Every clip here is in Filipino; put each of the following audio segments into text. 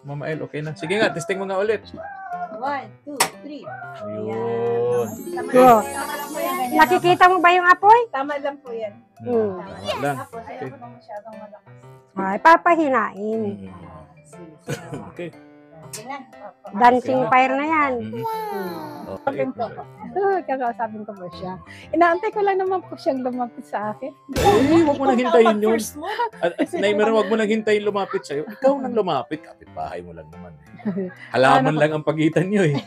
Mama El, okay na. Sige nga, testing mo nga ulit. 1, 2, 3. Ayun. Oh. Nakikita mo ba yung apoy? Tama lang po yan. Tama lang. Tapos, ayaw ko na masyadong malakas. Ay, papahinain. Okay. Sige na. Dancing fire na yan. Okay. Kakausapin ko po siya. Inaantay ko lang naman po siyang lumapit sa akin. Huwag mo nang hintayin yun. Naimeron, huwag mo nang hintayin lumapit sa'yo. Ikaw nang lumapit. Kapit-bahay mo lang naman. Halaman lang ang pagitan nyo eh.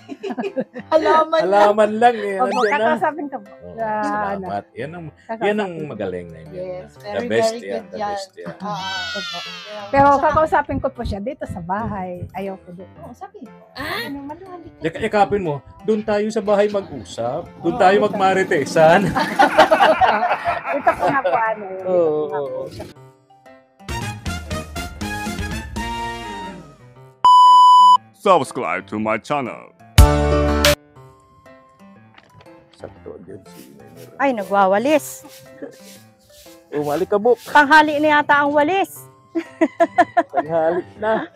Halaman lang eh. Opo, Nandiyan na. kakausapin ko po. Oh, Sa ano. salamat. Yan ang magaling na yun. Yes, The best yan. The best yan. Pero kakausapin ko po siya dito sa bahay. Ayaw ko doon. Oo, sabi. Ano, maluhalik ka. Yakapin mo, doon tayo sa bahay mag-usap. Doon tayo magmaritesan. Ito po nga po ano. Oo. Subscribe to my channel. Sakto dyan si Naimer. Ay, nagwawalis. Umalik ka, Buk. Tanghali na yata ang walis. Tanghalik na.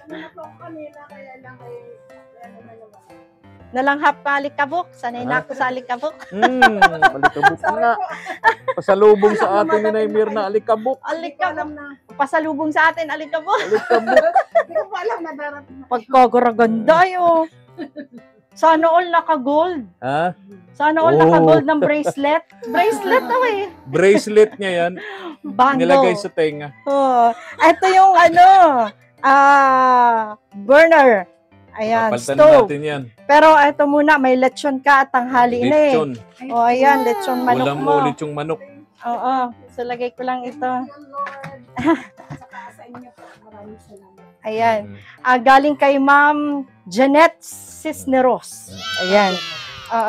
Nalanghap ka alikabok. Sanay na ako sa alikabok. Alikabok na. Pasalubong sa atin ni Naimir na alikabok. Alikabok. Pasalubong sa atin, alikabok. Alikabok. Hindi ko pa alam na darating na. Pagkaguraganda yun. Sana all naka-gold. Ha? Sana all naka-gold ng bracelet. Bracelet daw eh. Bracelet niya yan. Bando. Nilagay sa tenga. Oh, ito yung burner. Ayan, Papalitan stove. natin yan. Pero ito muna, may lechon ka at tanghali na eh. Lechon. O ayan, lechon manok Ulam mo. mo, lechong manok. Oo, so lagay ko lang ito. Saka sa inyo po. Maraming salamat. Ayan. Galing kay Ma'am Janet Cisneros. Ayan.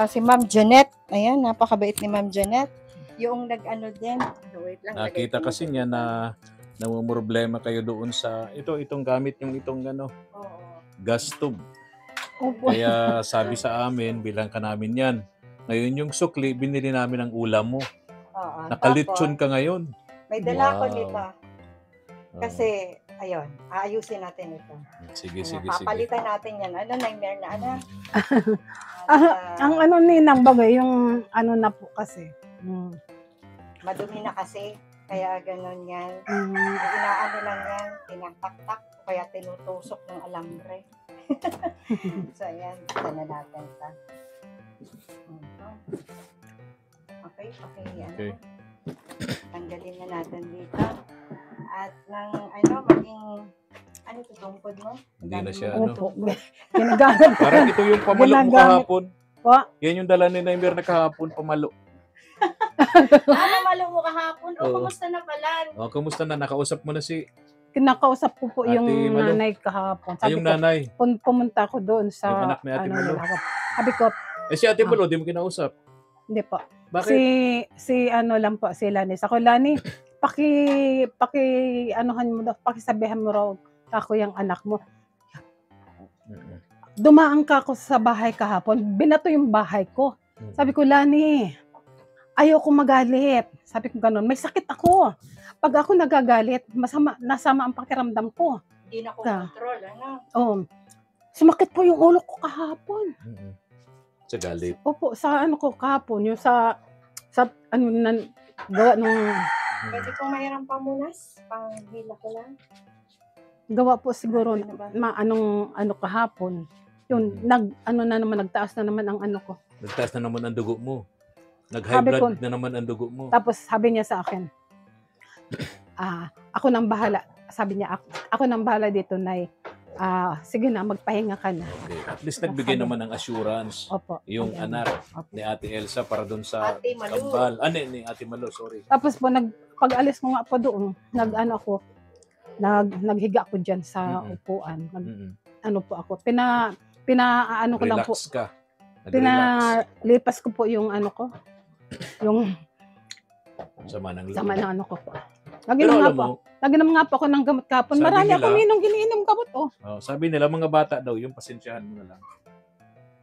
Si Ma'am Janet. Ayan, napakabait ni Ma'am Janet. Yung nag-ano din. Wait lang. lagay Nakita ko. kasi niya na namumroblema kayo doon sa itong gamit yung Oo. gas tube. Opo. Kaya sabi sa amin, bilang ka namin yan. Ngayon yung sukli, binili namin ang ulam mo. Oo. Nakalitsyon Tapos, ka ngayon. may dala ko Wow. nito. Kasi, ayun, aayusin natin ito. Sige, Ano, sige. papalitan natin yan. Ano, nightmare na, ano? Ang ano ninang bagay, yung ano na po kasi. Madumi na kasi. Kaya ganun yan. Mm. Inaano lang yan, tinatak-tak, kaya tinutusok ng alambre. So, ayan, buksan na natin ito. Okay, Okay. tanggalin na natin dito. At nang, maging, ito, tungkod mo? Hindi na siya, ano. Opo. Ginagamit. Parang ito yung pamalo mo Ginagamit. kahapon. Po? Yan yung dala ni Naimir na kahapon, pamalo. Malo mo kahapon? O, Oo. kumusta na pala? O, kumusta na? Nakausap mo na si Kinakausap ko po Ate yung Malo. nanay kahapon. ay, yung ko, nanay. pumunta ko doon sa, Yung anak ni Ate Malo. sabi ko, Eh si Ate Malo, di mo kinausap. hindi po. Bakit? Si ano lang po, si Lanis. Ako, Lani, anuhan mo daw, pakisabihan mo raw ako yung anak mo. Dumaan ka ako sa bahay kahapon, binato yung bahay ko. Sabi ko, Lani, ayoko magalit. Sabi ko ganun, may sakit ako. Pag ako nagagalit, nasama ang pakiramdam ko. Hindi na ko control, ano? Oh, sumakit po yung ulo ko kahapon. Sa galit. Opo, sa ano ko kahapon, yung sa ano gawa nung Pwede kong mayroong pamunas? Panghila ko lang? gawa po siguro ano kahapon. Yun, nagtaas na naman ang ano ko. Nagtaas na naman ang dugo mo. Nag-high Sabi blood ko- na naman ang dugo mo. Tapos sabi niya sa akin, ako nang bahala. Sabi niya, ako nang bahala dito, Nay. Sige na, magpahinga ka na. Okay. At least nagbigay Sabi- naman ng assurance Opo. yung Ayan. anak Opo. ni Ate Elsa para doon sa Ate Malu. Kambal. Ni Ate Malo, sorry. Tapos po, pag-alis ko nga po doon, naghiga ako dyan sa Mm-mm. upuan. Mm-mm. Ano po ako, pinaano ko lang po, Relax ka. Nag-relax. pinalipas ko po yung ano ko, yung Sama ng loob. sama ng ano ko po. Pero alam mo, Naginom nga po ako ng gamot kapon. Sabi Marami nila- ako giniinom gamot, oh. sabi nila mga bata daw, yung pasensyahan mo na lang.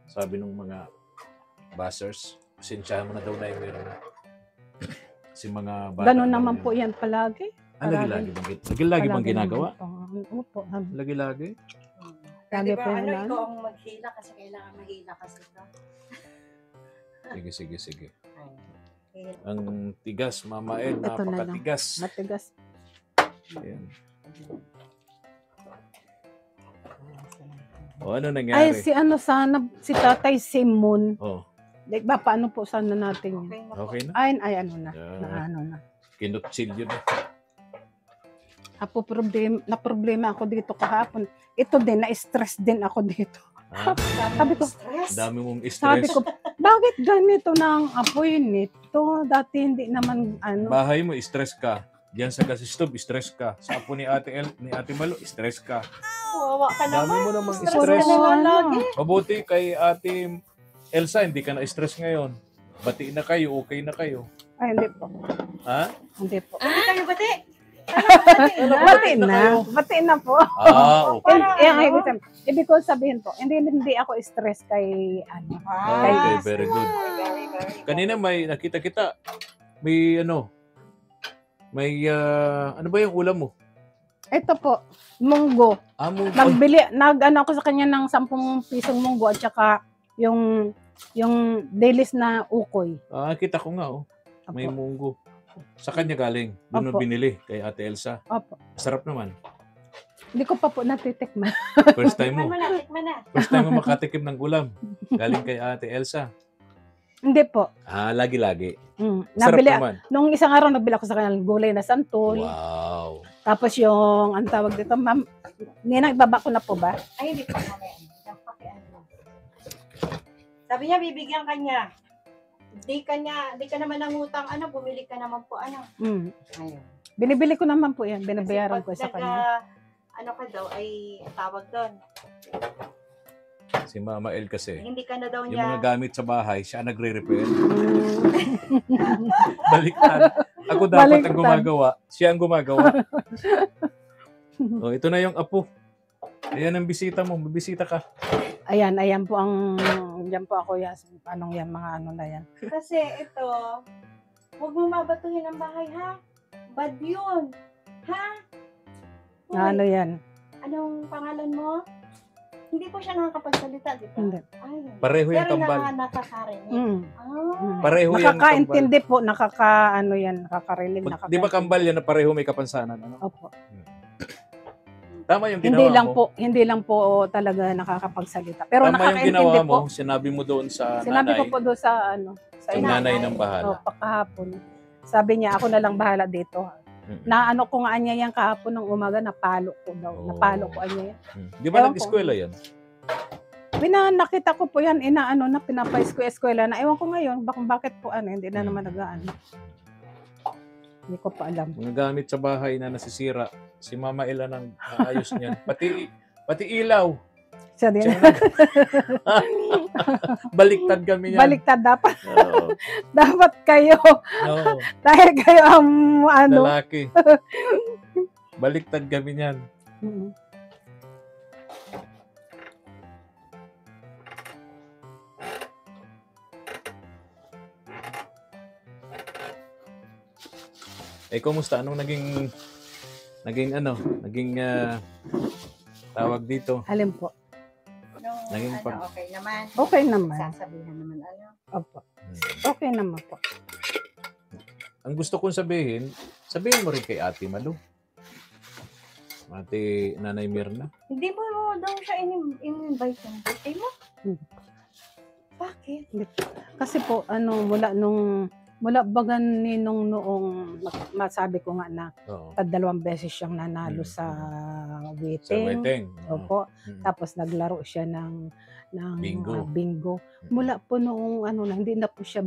Sabi nung mga buzzers, pasensyahan mo na daw na yung meron na. Si mga bata. Ganun daw naman yun. po yan palagi. Lagi-lagi bang ginagawa? Opo. Lagi-lagi? Sabi Di ba, po ano, na, ikaw ang maghila kasi kailangan mahila kasi ka. Sige. Ay, Ang tigas, Mama El, Ito na lang. napakatigas. matigas. Ayan. O, ano Ay, nangyari? si Tatay Simon. Oh, Di ba, paano po sana natin yun? okay na po. okay na. Ay, ano na. Yeah. Na ano na. Kinutsil yun. Na problema ako dito kahapon. Ito din, na-stress din ako dito. Ah, Sabi ko, Stress. dami mong Sabi stress. ko, bakit ganito na ang apoy nito? Dati hindi naman ano. Bahay mo, stress ka. Diyan sa gas stove, stress ka. Sa apo ni ni Ate Malo, stress ka. Wawa ka Dami naman. mo namang Stress stress. ka naman Ano? lagi. Mabuti kay Ate Elsa, hindi ka na-stress ngayon. Bati na kayo, okay na kayo. Ay, hindi po. Ha? Hindi po. Hindi kayo bati. Bati na po. Ah, okay. Ibig ko sabihin po, hindi ako stress kay ano. Okay, very good. Very, very good. Kanina may nakita kita. May ano ba yung ulam mo? Ito po, munggo. Amo. Nag-ano ako sa kanya ng 10 pisong munggo at saka yung dailies na ukoy. Kita ko nga, oh. May Opo. munggo. Sa kanya galing. Doon mo Opo. binili kay Ate Elsa. Opo. Sarap naman. Hindi ko pa po natitikman. First time mo. Tikman na. First time mo makatikim ng ulam. Galing kay Ate Elsa. Hindi po. Lagi-lagi. Sarap Nabili, naman. nung isang araw nabili ako sa kanya ng gulay na santol. Wow. Tapos yung, ang tawag dito, ma'am, Ninang, ibaba ko na po ba? Ay, hindi pa mamaya. Sabi niya, bibigyan ka niya. Di ka naman nangutang, bumili ka naman po, Mm. Ayun. Binibili ko naman po yan. Kasi Binabayaran pag ko sa kanya. ka daw, ay tawag doon. Si Mama El kasi. Hindi ka na daw Yung niya. mga gamit sa bahay, siya nagre-repair. Mm. Baliktad. Ako dapat ang Baliktad. gumagawa. Siya ang gumagawa. Ito na yung apo. Ayan ang bisita mo. Mabisita ka. Ayan po yan po ako yan. Mga ano na yan. Kasi ito, huwag mo mabatuhin ang bahay, ha? Bad yun. Ha? Hoy, Ano yan? Anong pangalan mo? Hindi po siya nakakapagsalita, di ba? Hindi. Ay. Pareho yung Pero kambal. nakakarinig. Mm. Ah. Pareho yung kambal. Nakakaintindi po, nakakarinig, Di ba kambal yan na pareho may kapansanan? Ano? Opo. Tama yung ginawa mo. Hindi lang po talaga nakakapagsalita. Pero Tama yung ginawa nakakaintindi po. mo. Sinabi mo doon sa Sinabi nanay. ko po doon sa sa Yung ina. nanay ng bahala. Kahapon. Sabi niya, ako na lang bahala dito. Na ano ko nga niya yan kahapon ng umaga, napalo ko daw. Oh. Napalo ko niya yan. Di ba Ewan ko. nag-eskwela yan? Nakita ko po yan, pinapa-eskwela na. Ewan ko ngayon, bakit po hindi na naman nag-ano. Hindi ko pa alam. Mga gamit sa bahay na nasisira. Si Mama Ella nang aayos niyan. Pati ilaw. Siya din. Siya Baliktad kami niyan. Baliktad dapat. Oo. Dapat kayo. Oo. Dahil kayo ang Lalaki. Baliktad kami niyan. Mm. Kumusta? Anong tawag dito? Alin po? Naging Okay naman. Okay naman. Sasabihan naman, Opo. Okay naman po. Ang gusto kong sabihin mo rin kay Ate Malu. Ate Nanay Mirna. Hindi mo daw siya in-invite ng birthday mo? Bakit? Kasi po, mula bagan ninong noong masabi ko nga na Oo. 2 beses siyang nanalo sa Sa waiting. wedding. Opo. Mm. Tapos naglaro siya ng Bingo. bingo. Mula po noong hindi na po siya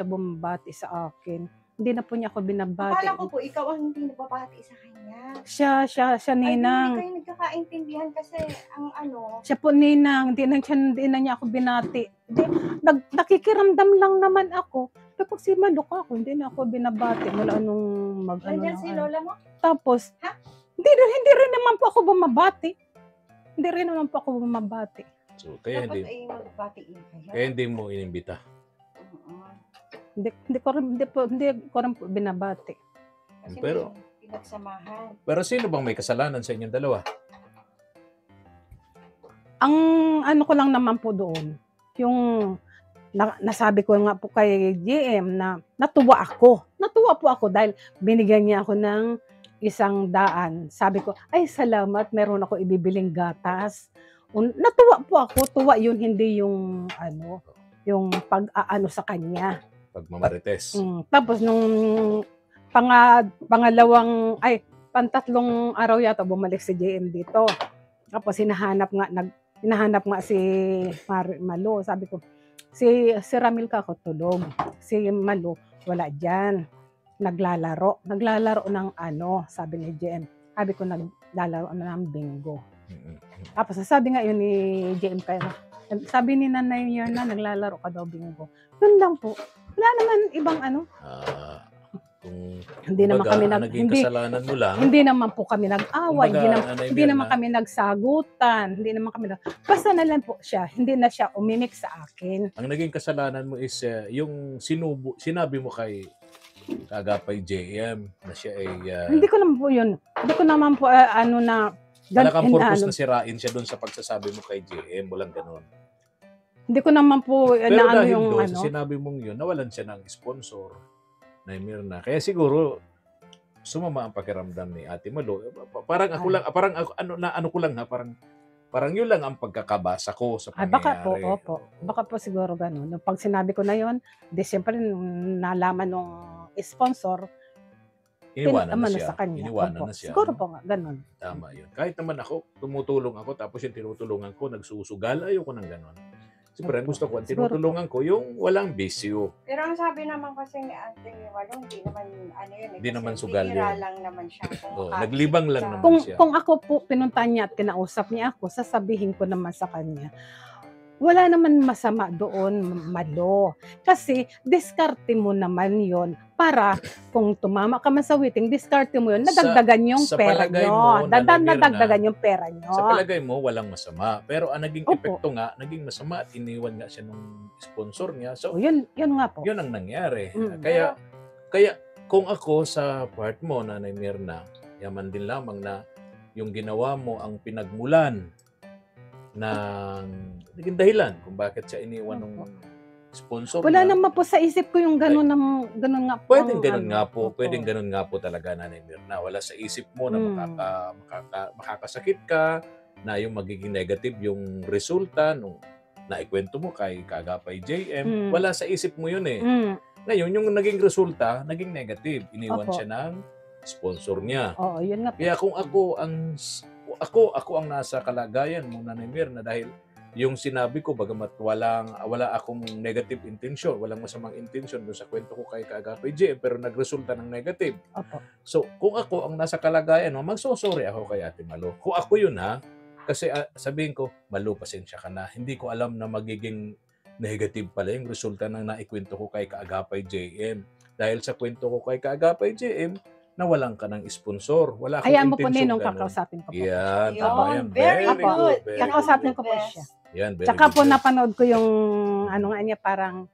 bumabati sa akin. Hindi na po niya ako binabati. Akala ko po, ikaw ang hindi nababati sa kanya. Siya Ay, ninang. hindi kayo nagkakaintindihan kasi ang Siya po ninang, hindi na niya ako binati. Nakikiramdam lang naman ako. Tapos si Maluka ako, hindi na ako binabati mula nung Nandiyan si Lola mo? Tapos, Ha? hindi rin naman po ako bumabati. Hindi rin naman po ako bumabati. So, kaya Dapat hindi, ay magbatiin kayo. kaya hindi mo inimbita. Oo. Hindi ko rin po binabati. Kasi Pero- may pinagsamahan. Pero sino bang may kasalanan sa inyong dalawa? Ang ano ko lang naman po doon, yung nasabi ko nga po kay GM na natuwa ako. Natuwa po ako dahil binigyan niya ako ng 100. Sabi ko, ay salamat, meron ako ibibiling gatas. Natuwa po ako, tuwa yun, hindi yung ano, yung pag-aano sa kanya. Pagmamarites. Tapos nung pantatlong araw yata bumalik si JM dito. Tapos hinahanap nga si Malo. Sabi ko, si Ramil ka ako tulog. Si Malo wala diyan. Naglalaro ng ano, sabi ni JM. Sabi ko naglalaro na ng bingo. Tapos sabi nga yun ni JM kayo. Sabi ni nanay niya na naglalaro ka daw bingo. Yun lang po. Wala naman ibang ano. Hindi naman kami kasalanan mo lang. Hindi naman po kami nag-away, hindi naman kami nagsagutan, hindi naman kami basta na lang po siya, hindi na siya umimik sa akin. Ang naging kasalanan mo is yung sinabi mo kay Kaagapay JM na siya ay hindi ko naman po yun. Hindi ko naman po wala kang purpose na sirain siya doon sa pagsasabi mo kay JM, walang ganoon. Hindi ko naman po pero dahil yung doon, sa sinabi mong yun, nawalan siya ng sponsor na Mirna. Kaya siguro sumama ang pakiramdam ni Ate Malo. Parang ako lang, parang yun lang ang pagkakabasa ko sa pangyayari. Baka po siguro gano'n. Pag sinabi ko na yun, siyempre nalaman nung sponsor, iniwanan na siya. Sa kanya. Iniwanan na siya. Siguro po nga, gano'n. Tama yun. Kahit naman ako, tumutulong ako, tapos yung tinutulungan ko, nagsusugal, ayoko ng gano'n. Siyempre, gusto ko, ang tinutulungan ko, yung walang bisyo. Pero ang sabi naman kasi ni Ate Malo, hindi naman, hindi naman sugal yun. Lang naman siya. Naglibang lang naman siya. Kung ako po pinuntahan niya at kinausap niya ako, sasabihin ko naman sa kanya, wala naman masama doon, Malo. Kasi, diskarte mo naman yon para kung tumama ka man sa waiting, diskarte mo yun, nadagdagan yung pera nyo. Nadagdagan yung pera nyo. Sa palagay mo, walang masama. Pero ang naging epekto nga, naging masama at iniwan nga siya nung sponsor niya. So, yun nga po. Yun ang nangyari. Kaya, kung ako sa part mo, Nanay Mirna, yaman din lamang na yung ginawa mo ang pinagmulan ng naging dahilan kung bakit siya iniwan ng sponsor. Wala naman po sa isip ko yung gano'n nga po. Pwedeng gano'n nga po talaga, Nanay Mirna. Wala sa isip mo na makakasakit ka, na yung magiging negative yung resulta nung naikwento mo kay Kaagapay JM. Wala sa isip mo yun eh. Ngayon, yung naging resulta, naging negative. Iniwan siya ng sponsor niya. Oo, yun nga po. Kaya kung ako ang nasa kalagayan mo, Nanay Mirna, dahil yung sinabi ko, bagamat wala akong negative intention, walang masamang intention doon sa kwento ko kay Kaagapay JM, pero nagresulta ng negative. Opo. So, kung ako ang nasa kalagayan mo, magsosorry ako kay Ate Malo. Kung ako yun kasi sabihin ko, Malo, pasensya ka na. Hindi ko alam na magiging negative pala yung resulta ng naikwento ko kay Kaagapay JM. Dahil sa kwento ko kay Kaagapay JM, nawalan ka ng sponsor. Wala kang Hayaan mo po intention Ninong, kakausapin ko po. Yan, tama yan. Very good. Kakausapin ko po siya. Yan, very Tsaka good. po napanood ko yung niya, parang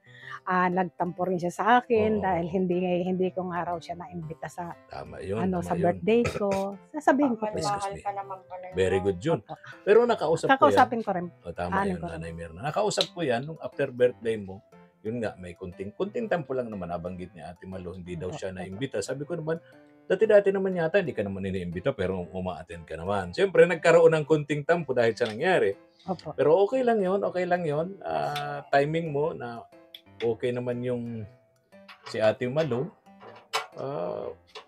nagtampo rin siya sa akin dahil hindi ko nga raw siya naimbita sa tama yun, sa birthday ko. Sasabihin ko po. Mahal ka naman pala. Very good yun. Pero Kakausapin ko rin. Tama yun, Nanay Mirna. Nakausap ko yan nung after birthday mo. Yun nga, may kunting tempo lang naman nabanggit ni Ate Malo, hindi daw siya naimbita. Sabi ko naman, dati naman yata, hindi ka naman iniimbita, pero uma-attend ka naman. Siyempre, nagkaroon ng kunting tempo dahil sa nangyari. Opo. Pero okay lang yun. Timing mo na okay naman yung si Ate Malo.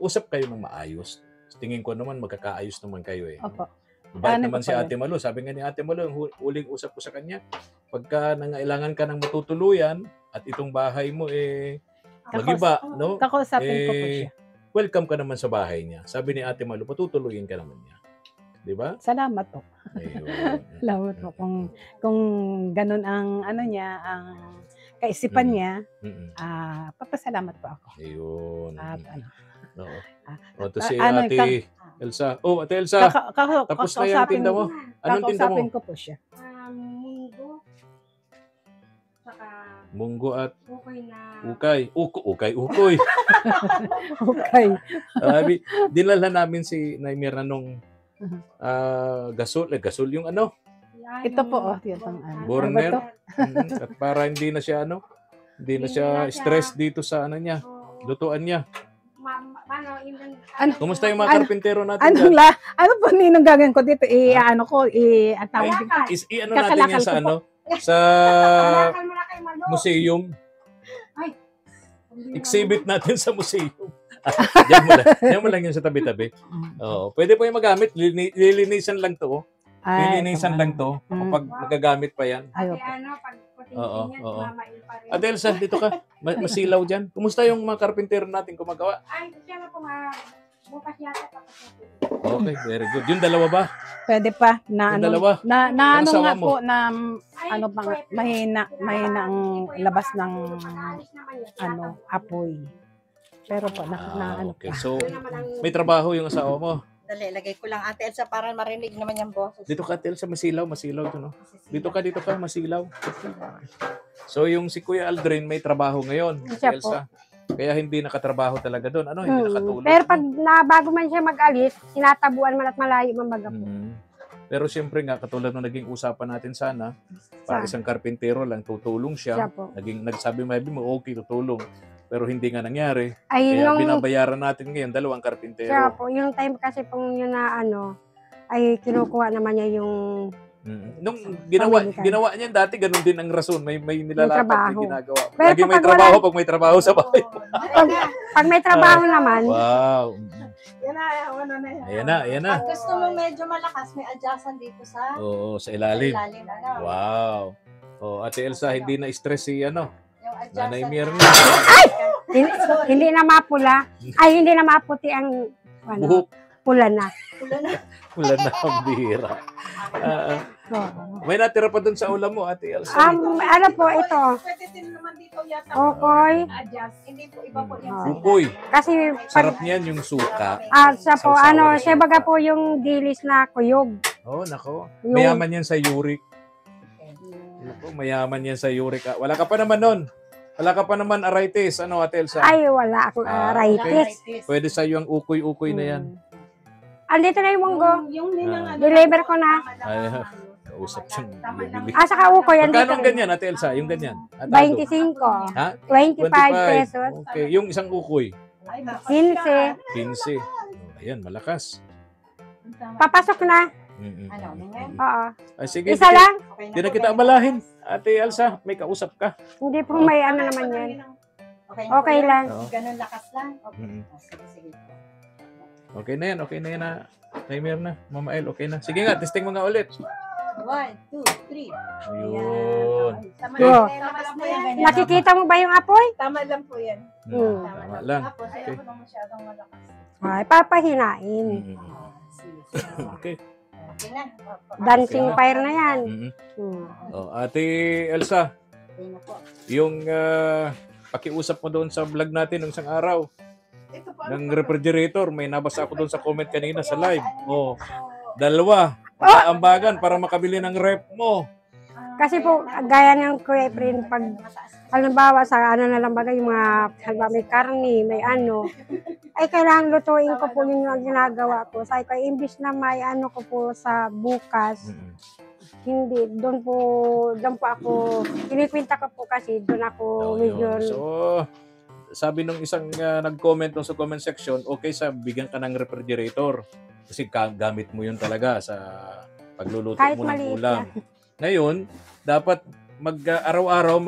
Usap kayo ng maayos. Tingin ko naman, magkakaayos naman kayo eh. Opo. Bait naman si Ate Malo. Sabi nga ni Ate Malo, huling usap ko sa kanya, pagka nangailangan ka ng matutuluyan at itong bahay mo mag-iba, no? Kakausapin ko po siya. Welcome ka naman sa bahay niya. Sabi ni Ate Malo, patutuluyin ka naman niya. Di ba? Salamat po. Ayun. Salamat po. Kung ganun ang ang kaisipan niya, papasalamat po ako. Ayun. At Oo. O, si Ate Elsa. Oh, Ate Elsa. Tapos na yung tinda mo. Anong tinda mo? Kakausapin ko po siya. Munggo. Saka Munggo at ukay na. Ukoy. Okay. Dinala namin si Nay Mirna nung gasol yung Ito po, oh, yun ang ano. Burner. Ano ba to? At para hindi na siya hindi na siya stress dito sa niya, lutuan niya. Ano? Kumusta yung mga karpintero natin Anong dyan? ano po ninong gagawin ko dito? Ano ko, ang tawag dito. Ano natin yan sa sa museum. Exhibit natin sa museum. Diyan mo lang yun sa tabi-tabi. Oo, pwede po yung magamit. Lilinisan lang to. Lilinisan lang to. Kapag magagamit pa yan. Ayaw. Oo. Adelsa, dito ka. Masilaw dyan. Kumusta yung mga karpintero natin gumagawa? Ay, siya na po bukas yata. Okay, very good. Yung dalawa ba? Pwede pa na Yung ano dalawa? na Ang ano asawa nga mo? po na ano pa nga, mahina ang labas ng apoy. Pero po ano Okay. pa. So, may trabaho yung asawa mo. Dali, lagay ko lang Ate Elsa para marinig naman yung boses. Dito ka, Tel, sa masilaw to, no? Dito ka, masilaw. So, yung si Kuya Aldrin may trabaho ngayon, Siya Elsa. Kaya hindi nakatrabaho talaga doon. Ano, hindi nakatulog. Pero pag bago man siya mag-alis, sinatabuan man at malayo man baga po. Pero siyempre nga, katulad ng naging usapan natin sana, para isang karpintero lang, tutulong Siya siya. po. Nagsabi mo, okay, tutulong. Pero hindi nga nangyari. Ay, Kaya nung, binabayaran natin ngayon, 2 karpintero. siya po, yung time kasi pong yun na ay kinukuha naman niya yung Nung ginawa Pamilya. niya dati, ganun din ang rason. May nilalakad, trabaho. may ginagawa. Pero Lagi may kapag trabaho pag may trabaho sa bahay. pag may trabaho naman, Wow. Yan na, ano na yan. Ayan na. Pag gusto mo medyo malakas, may adjustan dito sa Oo, sa ilalim. ilalim. Ano? Wow. Oh, Ate Elsa, hindi na stress si Yung Nanay adjustan. Mirna. hindi na mapula, ay hindi na maputi ang Buhok. pula na. Wala na ang bihira. May natira pa dun sa ulam mo, Ate Elsa. Ano po ito? Pwede din naman dito yata. Okoy. Adjust. Hindi po iba po yan. Ukoy. Kasi Sarap niyan yung suka. siya po, Sausawan. siya baga po yung dilis na kuyog. Oh, nako. Yung- Mayaman yan sa uric. Nako, mayaman yan sa uric. Wala ka pa naman nun. Wala ka pa naman arthritis. Ano, Ate Elsa? Ay, wala akong arthritis. Pwede sa'yo ang ukoy-ukoy na yan. Andito na yung munggo. Yung ninang ano. Deliver ko na. Ay, kausap siyang bibili. Saka ukoy, andito Magkano ang rin. ganyan, Ate Elsa? Yung ganyan? Atado. 25. Ha? 25 pesos. Okay. Yung isang ukoy? 15. 15. Oh, ayan, malakas. Papasok na. Ano, ganyan? Oo. Ay, sige. Isa lang. Hindi na kita abalahin. Ate Elsa, may kausap ka. Hindi po may ano naman yan. Okay lang. Oo. Ganun lakas lang. Okay. Mm. Sige. Okay na yan, Timer na. Mama El, okay na. Sige nga, testing mo nga ulit. 1, 2, 3. Ayun. Tama Oo. lang po yan. Nakikita mo ba yung apoy? Tama lang po yan. Tama lang. Tapos, Okay. ayaw ko na masyadong malakas. Ay, papahinain. Okay. Okay na. Dancing fire na yan. Oh, Ate Elsa, Okay na po. yung pakiusap mo doon sa vlog natin ng isang araw Ito po. ng refrigerator, may nabasa ako doon sa comment kanina sa live. Oh, 2. Ambagan para makabili ng rep mo. Kasi po, gaya ng Kuya Efren, pag halimbawa sa ano na lang bagay, yung mga halimbawa may karne, may ano, ay kailangan lutuin ko po yung ginagawa ko. Sabi ko, imbis na may ano ko po sa bukas, hindi, doon po ako, kinikwinta ko po kasi doon ako medyo, So, sabi nung isang nag-comment nung sa comment section, okay sa bigyan ka ng refrigerator. Kasi gamit mo yun talaga sa pagluluto Kahit mo ng maliit ulam. Ngayon, dapat araw-araw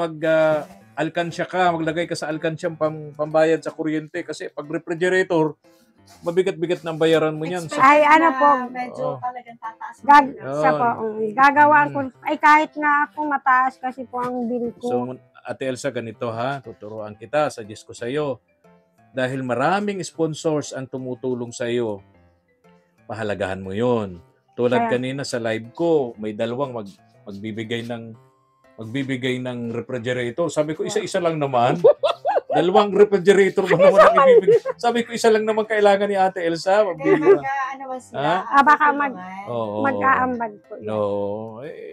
alkansya ka, maglagay ka sa alkansya pambayad sa kuryente. Kasi pag refrigerator, mabigat-bigat ng bayaran mo yan. ay ano po, Medyo Oo. talagang tataas. siya po, gagawaan ko, ay kahit nga ako mataas kasi po ang bill ko. So, Ate Elsa, ganito ha, tuturuan kita, suggest ko sa iyo. Dahil maraming sponsors ang tumutulong sa iyo, pahalagahan mo yon. Tulad kanina sa live ko, may 2 magbibigay ng refrigerator. Sabi ko, isa-isa lang naman. 2 refrigerator ba naman ang ibibigay? Sabi ko, isa lang naman kailangan ni Ate Elsa. Magbibigay. Ano ba sila? Ha? Baka Oo. mag-aambag po. No.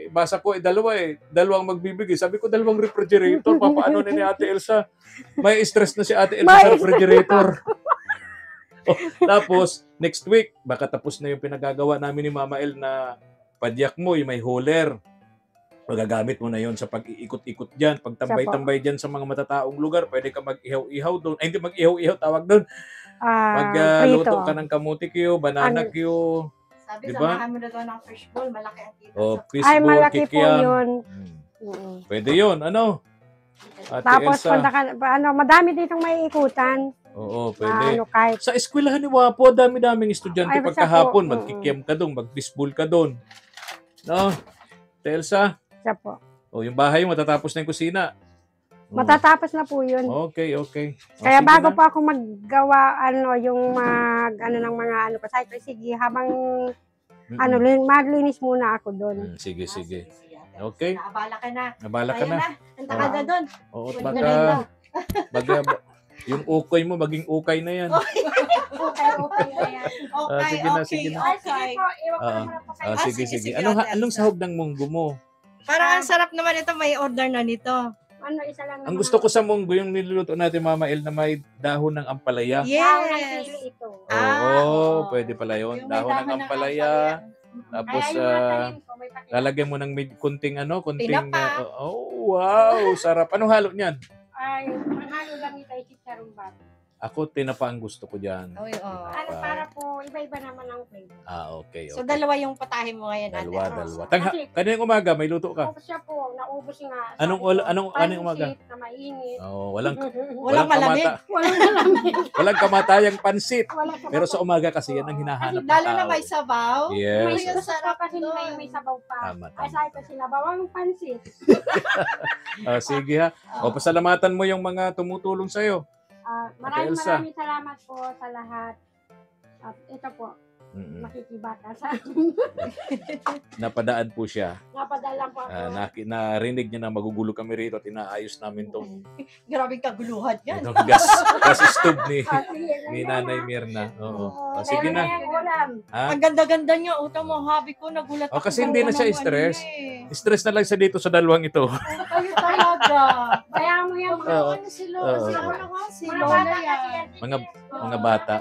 Basa ko, 2 2 magbibigay. Sabi ko, 2 refrigerator. Papaano ni Ate Elsa? May stress na si Ate Elsa sa refrigerator. Tapos, next week, baka tapos na yung pinagagawa namin ni Mama El na padyak mo, yung may holder. Magagamit mo na yon sa pag-iikot-ikot dyan. Pag tambay-tambay dyan sa mga matataong lugar, pwede ka mag-ihaw-ihaw doon. Ay, hindi mag-ihaw-ihaw, tawag doon. Magluto ka ng kamuti Q, banana Q. Sabi, Diba? samahan mo na doon ng fishball. Malaki ang kita. O, Ay, fishball, malaki po kikiam. yun. Pwede yun, ano? Ate Tapos, Elsa. madami ditong may ikutan. Oo, pwede. Kahit Sa eskwelahan ni Wapo, dami-daming estudyante Ay, basta pagkahapon. po. Magkikiam ka doon, mag-fishball ka doon. No? Ate Elsa? siya po. O, yung bahay mo, matatapos na yung kusina. Matatapos na po yun. Okay, okay. O, Kaya sige bago na. po ako maggawa, yung ng mga sabi ko, sige, habang, maglinis muna ako doon. Sige, sige. Ate. Okay. Naabala ka na. Nabala ka Ayun na. Punta ka na doon. Oo, Punta baka, ka na doon. baga, yung ukay mo, maging ukay na yan. Okay na yan. Okay, sige na, sige na. Ay, sige po, iwan ko Ah, na muna po kayo. sige, sige, sige. sige, Anong, Ate Elsa. anong sahog ng munggo mo? Parang ang sarap naman ito. May order na nito. Isa lang Ang gusto ko sa munggo, yung niluluto natin, Mama El, na may dahon ng ampalaya. Yes. ito. Oo, pwede pala yun. Yung may Dahon ng ampalaya. Tapos, Kaya yung mga tanim ko, may pakita. lalagyan mo ng kunting kunting... Tinapa. oh, wow, sarap. Anong halo niyan? Ay, ang halo lang ito ay chicharong baboy. Ako, tinapa ang gusto ko dyan. Oy, oh. Para po, iba-iba naman ang flavor. Okay, okay. So, dalawa yung patahin mo ngayon, Ate. Dalawa. Kasi- Kaninang umaga, may luto ka? Tapos siya po, naubos nga. Anong umaga? Na mainit. Oh, walang Walang malamig. Walang malamig. walang kamatayang pansit. Walang Pero sa umaga kasi yan ang hinahanap ng Lalo tao. na may sabaw. may Yes. Ang sarap kasi doon. may sabaw pa. Tama, Ay, tama. sabi ko sila, bawang pansit. Sige ha. O, pasalamatan mo yung mga tumutulong sa'yo. Maraming Elsa. salamat po sa lahat. At ito po, makikibaka sa Napadaan po siya. napadala po ako. Narinig niya na magugulo kami rito at inaayos namin itong Grabing kaguluhan yan. gas stove ni Sige, Nanay Mirna. Oo. Oo, Sige meron na. yan, ulam. Ha? Ang ganda-ganda niya. Utang mo, habi ko. Nagulat ako. Kasi hindi na siya Gawa ng stress. ano eh. Stress na lang siya dito sa dalawang ito. Kayo talaga. Kaya mo yan, mga Oo. Ano si Lola? Oo. Si Lola nga. Si mga Lola bata yan. kasi yan. Mga bata.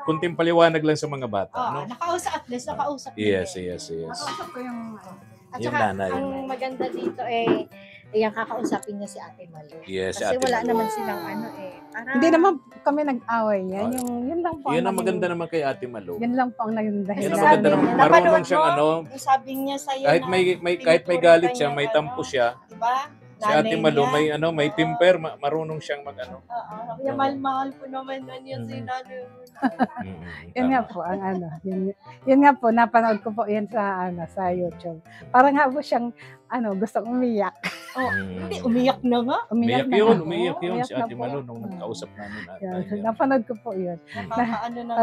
Kunting paliwanag lang sa mga bata. No? Nakausap at least. Nakausap. Yes. Nakausap ko yung At Yung saka, nanay. ang maganda dito yung kakausapin niya si Ate Malu. Yes, Kasi Ate wala Malu. naman silang Para, Hindi naman kami nag-away yan. Yun lang po. Yun ang naging- maganda naman kay Ate Malu. Yan lang po ang naging dahilan. Yun ang maganda naman. Marunong siyang Yung sabi niya sa'yo kahit na kahit may galit siya, tinuturuan may niya, tampo siya. Diba? Si Ate Nanay Malu niya. may temper, marunong siyang Oo. Yung mahal ko naman na niya si Nanay. Yun nga po ang yun nga po napanood ko po yan sa YouTube. Parang nga po siyang gustong umiyak. Hindi, umiyak na nga. Umiyak na yun, nga. umiyak Oo, yun umiyak si na Ate po. Malu nung nagkausap namin. Yan, napanood ko po yun. Nakakaano na.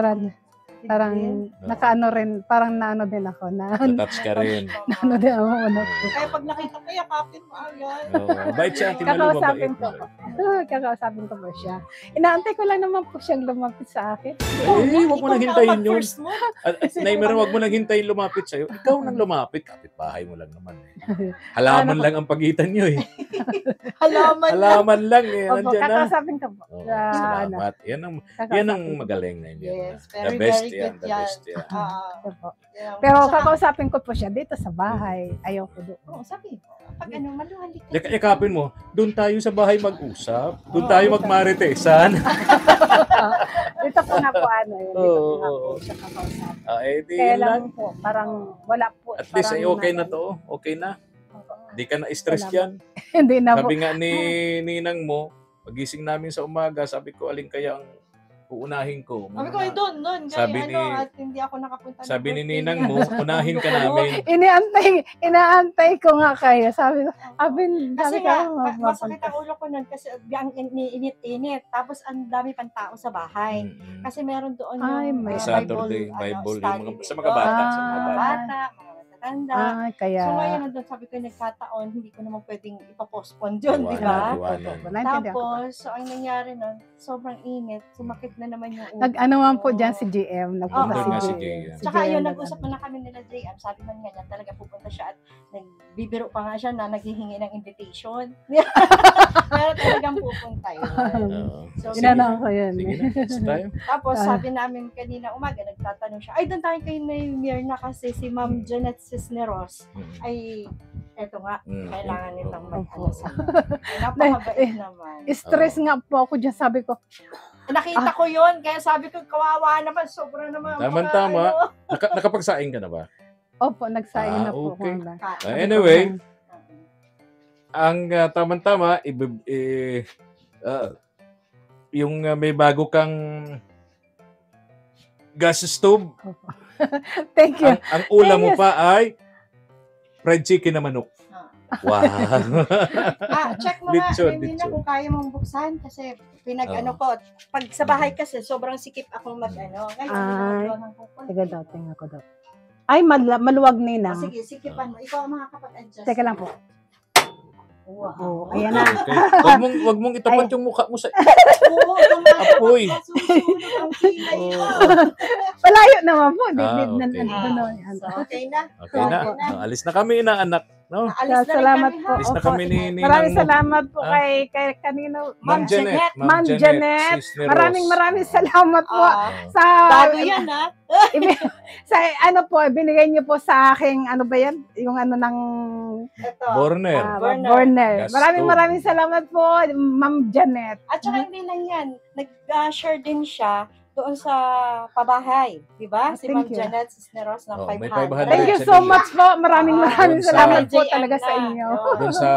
Parang nakaano rin, parang naano din ako na Touch ka rin. ano din ako. Kaya pag nakita ko, yakapin mo agad. Bait si Ate Malu. Kakausapin mabait. ko. Kakausapin ko po siya. Inaantay ko lang naman po siyang lumapit sa akin. Huwag mo nang hintayin yun. First mo. Naimer, huwag mo nang hintayin lumapit sa'yo. Ikaw nang lumapit. Kapit-bahay mo lang naman. Halaman lang ang pagitan nyo eh. Halaman. Halaman lang eh. Opo, Nandiyan na. kakausapin ko po. Oo, Sa, salamat. Yan ang kakausapin ko. magaling na yun. Yes, The very, best very yan. good The yan. best yan. Opo. Yeah. Pero Saka- kakausapin ko po siya dito sa bahay. Ayaw ko doon. Oo, sabi mo. Pag maluhalik ka. Yakapin mo, doon tayo sa bahay mag-usap. Doon tayo magmaritesan. Dito po na po Dito po na po Oo. siya kakausapin. Di Kaya yun lang. lang po, parang wala po. At least parang okay na to. Okay na. Di ka na stress Salamat. yan. Hindi na po. Sabi nga ni Ninang mo, pagising namin sa umaga, sabi ko, alin kaya ang uunahin ko? Sabi ko, doon. Sabi ni- at hindi ako nakapunta. ng Sabi ni birthday Ninang niya. mo, unahin ka namin. Inaantay ko nga kayo. Sabi Kasi ko, nga, mapunta. masakit ang ulo ko nun kasi ang init-init. Tapos ang dami pang tao sa bahay. Mm-mm. Kasi meron doon Ay, yung may Saturday, Bible, yung mga- sa mga bata, sa mga mga bata. bata, mga matatanda. Ay, kaya. So ngayon nandun, sabi ko nagkataon, hindi ko naman pwedeng ipapostpone yun, di Iwanan, ba? iwanan. Naintindihan ko. Tapos, so ang nangyari nun, sobrang init, sumakit na naman yung ulo. Nag-ano man po ko. dyan si GM. Nagpunta Oo. si Nandun nga si GM. JM. Tsaka GM yun, nag- nag-usap na kami nila JM. Sabi man nga yan, talaga pupunta siya at nagbibiro pa nga siya na naghihingi ng invitation. Pero talagang pupunta yun. Oo. So, Sige. Inano ko yun. Sige na, basta tayo. Tapos sabi namin kanina umaga, nagtatanong siya, ay doon tayo kay Mirna kasi si Ma'am Janet Cisneros Mm. ay eto nga, Mm. kailangan nitong Oh. mag-ano sa napakabait naman. Stress nga po ako dyan. Sabi ko, Nakita ko yun, kaya sabi ko, kawawa naman, sobra naman. ang mga Tama-tama. ano. Nakapagsaing ka na ba? opo, nagsaing na po okay. ako. Anyway, ang tama-tama, yung may bago kang gas stove, Thank you. ang ulam mo Yes. pa ay fried chicken na manok. Wow. Check mo Lechon, nga, hindi na lechon. kung kaya mong buksan kasi pinag-ano Oo. ko. Pag sa bahay kasi, sobrang sikip akong mag-ano. Ngayon, Ay. ginagawa ko. Teka daw, tingnan ko daw. Ay, maluwag ninang. Sige, sikipan mo. Ikaw ang makakapag-adjust. Teka lang po. Wow. Ayan na. Okay. Wag mong itapat yung mukha mo sa Oo, apoy. susunod ang kilay ko. Malayo naman po. Dibdib na okay. ano. So, okay na. Okay na. Alis na kami na anak, no? Naalis na rin Salamat kami, po. ha? Alis na Opo. kami ni Maraming Ninang mo. salamat po Ah. kay kanino. Ma'am Janet. Ma'am Janet. Cisneros. Maraming salamat po Ah, sa bago yan, ha? sa ano po binigay niyo po sa aking ano ba yan? Yung ano ng Ito. Borner. Burner. burner. Gas Maraming salamat po, Ma'am Janet. At saka hindi lang yan. Nag-share din siya doon sa pabahay. Di ba? Si Thank Ma'am you. Janet Cisneros ng Oh, may 500. 500. Thank you sa so Lily. much po. Maraming Doon sa salamat po JM talaga sa na. inyo. Oo. Doon sa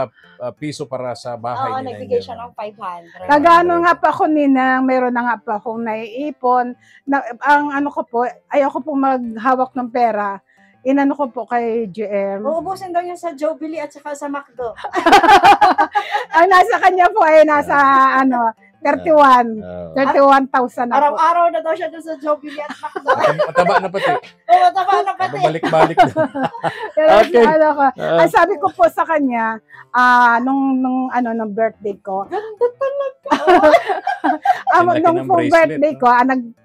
piso para sa bahay Oo, nila. nagbigay siya ng 500. Nagano nga pa ako ninang, meron na nga pa akong naiipon. Ang ano ko po, ayoko po maghawak ng pera. Inano ko po kay GM. Uubusin daw niya sa Jollibee at saka sa McDo. Ang nasa kanya po ay nasa ano, 31. 31,000 na po. Araw-araw na daw siya doon sa Jollibee at McDo. Mataba na pati. Oo, tama na pati. Babalik-balik na. Pero Okay. ano ko, Ah. ang sabi ko po sa kanya, nung birthday ko, Ganda talaga. Ang laki nung ng pong bracelet, birthday no? ko,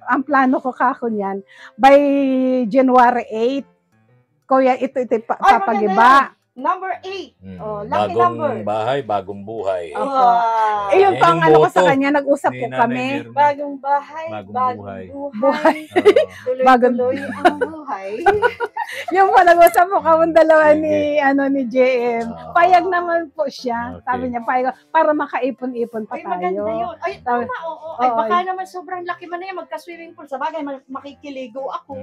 ang plano ko kako niyan, by January 8, Kuya, ito Ay, papagiba. Number 8. Oh, lucky Bagong number. bahay, bagong buhay. Opo. Wow. Eh, yun Yan pa ang yung ano ko boto sa kanya, nag-usap ni po Nanay kami. Mirna. Bagong bahay, Bagong bagong buhay. buhay. Bagong- Tuloy-tuloy ang buhay. Yung pa nag-usap po kami dalawa Sige. ni JM. Ah. Payag naman po siya. Okay. Sabi niya, payag, para makaipon-ipon pa Ay, maganda tayo. yun. Ay, Sabi- tama, oo. Ay, Oo, baka ay. naman sobrang laki man na yan. Magka-swimming pool. Sa bagay, makikiligo ako.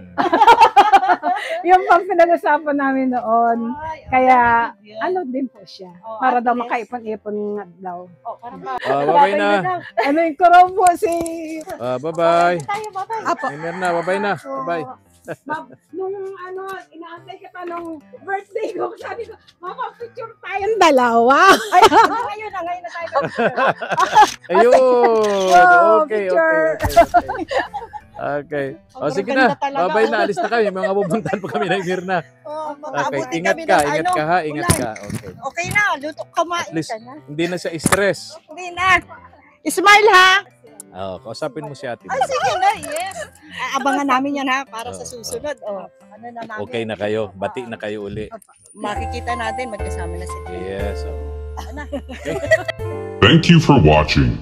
Yung pang pinag-usapan namin noon. Ay, Kaya, ang galing yan. ano din po siya. Oh, Para at daw least. makaipon-ipon nga daw. Oh, para Bye-bye na. Ano yung kuraw po si... Bye-bye. Tayo, bye-bye. Apo. Mirna, bye-bye na. Bye-bye. Nung inaantay kita nung birthday ko, sabi ko, mapapicture tayong dalawa. Ay, ngayon na tayo. Ayun. Wow, Okay, picture. Okay. O, Sobrang sige ganda na. talaga. Bye-bye na. Alis na kami. Mga pupuntahan pa kami ng Mirna. Oh, Okay. makaabuti Ingat kami ka. ng Ingat ano. ka ha. Ingat ulan. ka. Okay. Okay na, luto kumain At least, ka na. hindi na siya stress. Hindi na. Smile ha. Kausapin mo si ate. Ay, sige na, yes. Abangan namin yan ha, para sa Oo, susunod. Oh, ano na namin. Okay na kayo. Bati na kayo uli. Makikita natin, magkasama na sila. Yes. Ano? Thank you for watching.